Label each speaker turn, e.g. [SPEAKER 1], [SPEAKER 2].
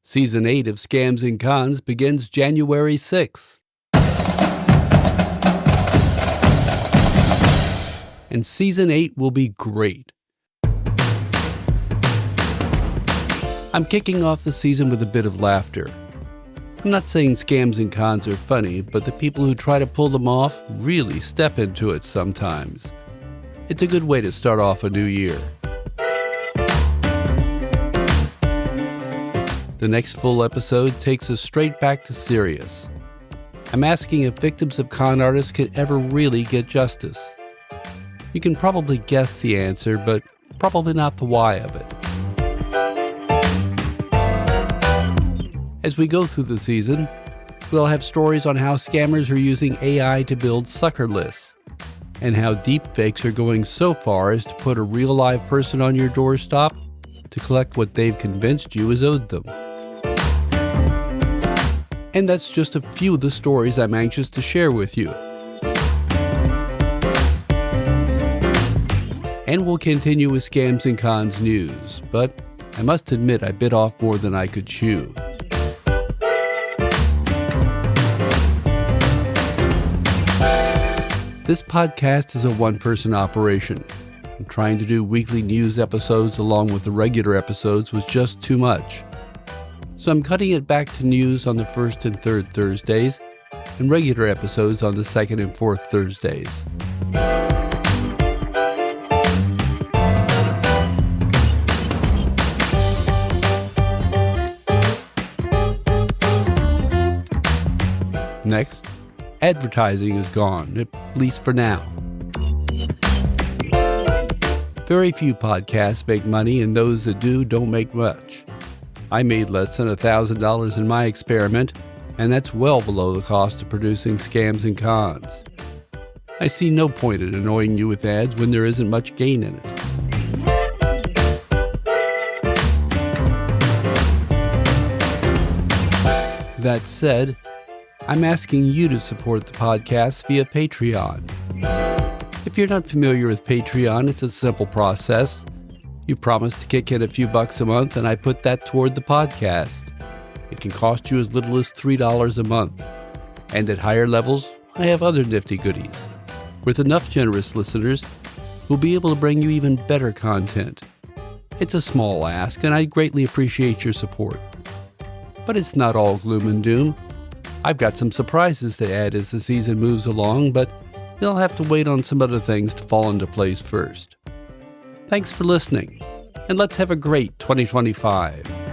[SPEAKER 1] Season 8 of Scams and Cons begins January 6th. And Season 8 will be great. I'm kicking off the season with a bit of laughter. I'm not saying scams and cons are funny, but the people who try to pull them off really step into it sometimes. It's a good way to start off a new year. The next full episode takes us straight back to Sirius. I'm asking if victims of con artists could ever really get justice. You can probably guess the answer, but probably not the why of it. As we go through the season, we'll have stories on how scammers are using AI to build sucker lists, and how deepfakes are going so far as to put a real live person on your doorstep to collect what they've convinced you is owed them. And that's just a few of the stories I'm anxious to share with you. And we'll continue with Scams and Cons news, but I must admit I bit off more than I could chew. This podcast is a one-person operation. And trying to do weekly news episodes along with the regular episodes was just too much. So I'm cutting it back to news on the first and third Thursdays, and regular episodes on the second and fourth Thursdays. Next, advertising is gone, at least for now. Very few podcasts make money, and those that do don't make much. I made less than $1,000 in my experiment, and that's well below the cost of producing Scams and Cons. I see no point in annoying you with ads when there isn't much gain in it. That said, I'm asking you to support the podcast via Patreon. If you're not familiar with Patreon, it's a simple process. You promise to kick in a few bucks a month, and I put that toward the podcast. It can cost you as little as $3 a month. And at higher levels, I have other nifty goodies. With enough generous listeners, we'll be able to bring you even better content. It's a small ask, and I greatly appreciate your support. But it's not all gloom and doom. I've got some surprises to add as the season moves along, but you'll have to wait on some other things to fall into place first. Thanks for listening, and let's have a great 2025.